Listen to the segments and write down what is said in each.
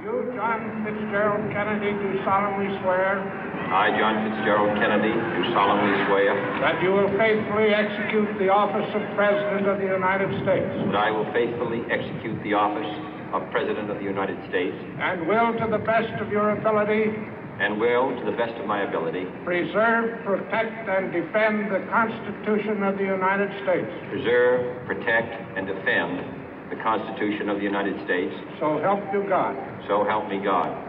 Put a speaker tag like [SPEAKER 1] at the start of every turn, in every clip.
[SPEAKER 1] You, John Fitzgerald Kennedy, do solemnly swear
[SPEAKER 2] I, John Fitzgerald Kennedy, do solemnly swear
[SPEAKER 1] that you will faithfully execute the office of President of the United States
[SPEAKER 2] that I will faithfully execute the office of President of the United States
[SPEAKER 1] and will, to the best of your ability,
[SPEAKER 2] and will, to the best of my ability,
[SPEAKER 1] preserve, protect, and defend the Constitution of the United States.
[SPEAKER 2] preserve, protect, and defend the Constitution of the United States.
[SPEAKER 1] So help you God.
[SPEAKER 2] So help me God.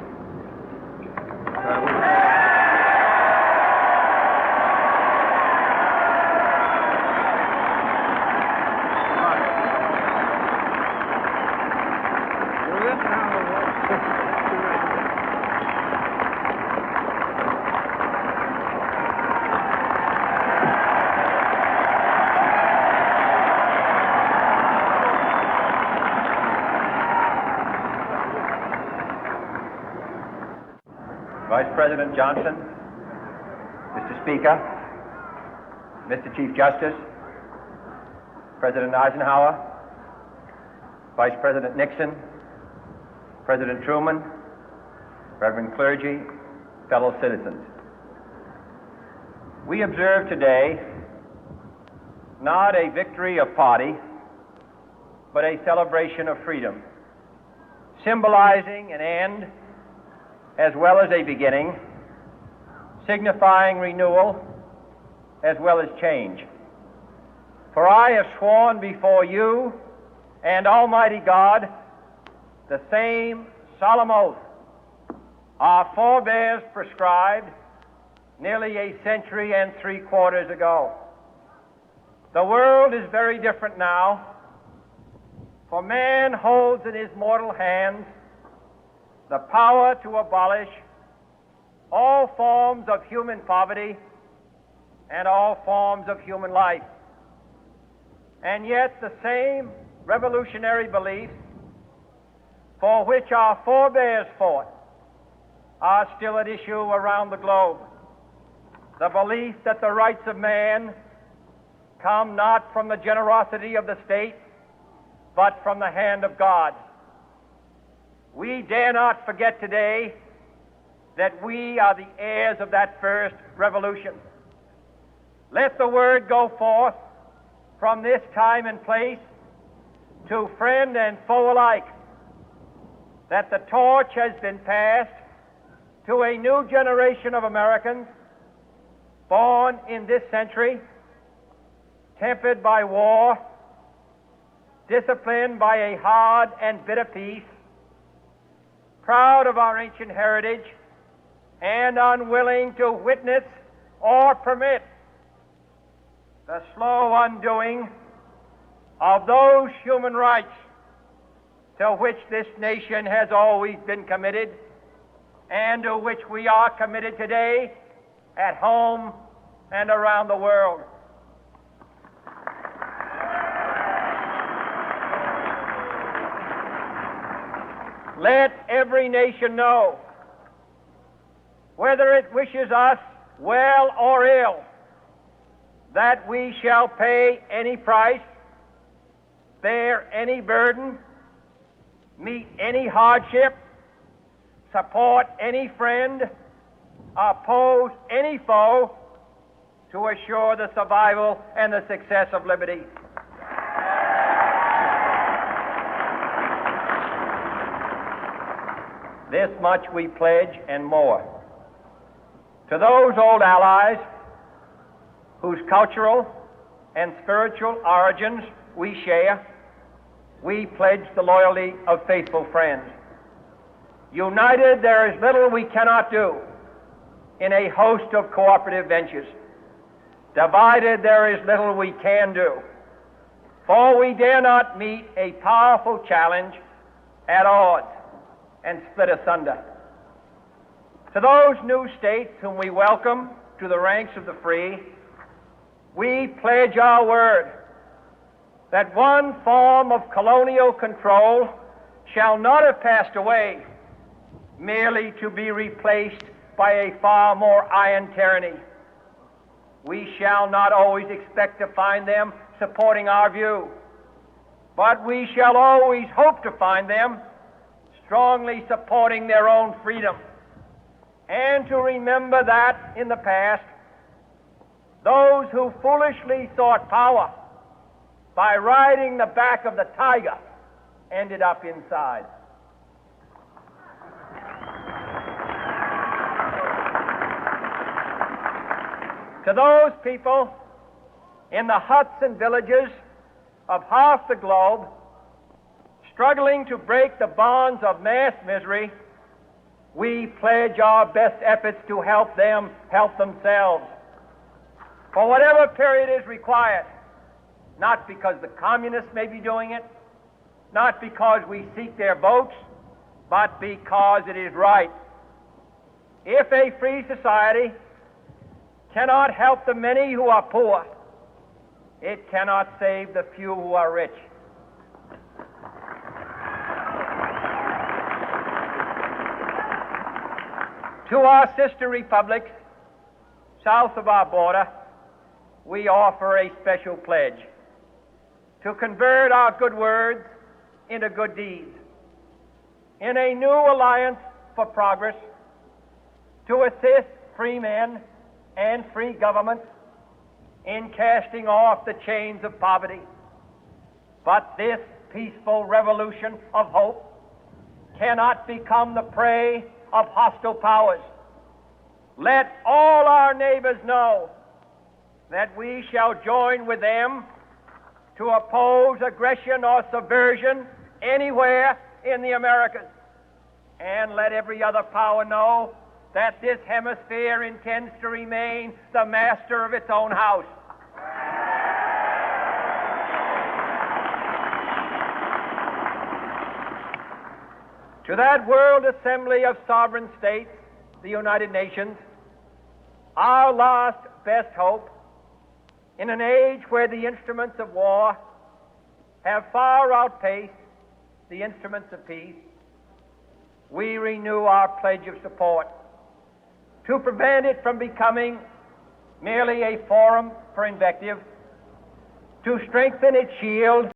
[SPEAKER 3] Vice President Johnson, Mr. Speaker, Mr. Chief Justice, President Eisenhower, Vice President Nixon, President Truman, Reverend clergy, fellow citizens. We observe today not a victory of party, but a celebration of freedom, symbolizing an end as well as a beginning, signifying renewal as well as change. For I have sworn before you and Almighty God the same solemn oath our forebears prescribed nearly a century and 3/4 ago. The world is very different now, for man holds in his mortal hands the power to abolish all forms of human poverty and all forms of human life. And yet the same revolutionary beliefs for which our forebears fought are still at issue around the globe. The belief that the rights of man come not from the generosity of the state, but from the hand of God. We dare not forget today that we are the heirs of that first revolution. Let the word go forth from this time and place to friend and foe alike that the torch has been passed to a new generation of Americans born in this century, tempered by war, disciplined by a hard and bitter peace, proud of our ancient heritage, and unwilling to witness or permit the slow undoing of those human rights to which this nation has always been committed and to which we are committed today at home and around the world. Let every nation know, whether it wishes us well or ill, that we shall pay any price, bear any burden, meet any hardship, support any friend, oppose any foe to assure the survival and the success of liberty. This much we pledge and more. To those old allies whose cultural and spiritual origins we share, we pledge the loyalty of faithful friends. United, there is little we cannot do in a host of cooperative ventures. Divided, there is little we can do, for we dare not meet a powerful challenge at odds and split asunder. To those new states whom we welcome to the ranks of the free, we pledge our word that one form of colonial control shall not have passed away, merely to be replaced by a far more iron tyranny. We shall not always expect to find them supporting our view, but we shall always hope to find them strongly supporting their own freedom, and to remember that in the past, those who foolishly sought power by riding the back of the tiger ended up inside. To those people in the huts and villages of half the globe struggling to break the bonds of mass misery, we pledge our best efforts to help them help themselves for whatever period is required, not because the communists may be doing it, not because we seek their votes, but because it is right. If a free society cannot help the many who are poor, it cannot save the few who are rich. To our sister republics south of our border, we offer a special pledge to convert our good words into good deeds, in a new alliance for progress, to assist free men and free governments in casting off the chains of poverty. But this peaceful revolution of hope cannot become the prey of hostile powers. Let all our neighbors know that we shall join with them to oppose aggression or subversion anywhere in the Americas. And let every other power know that this hemisphere intends to remain the master of its own house. To that World Assembly of Sovereign States, the United Nations, our last best hope, in an age where the instruments of war have far outpaced the instruments of peace, we renew our pledge of support to prevent it from becoming merely a forum for invective, to strengthen its shield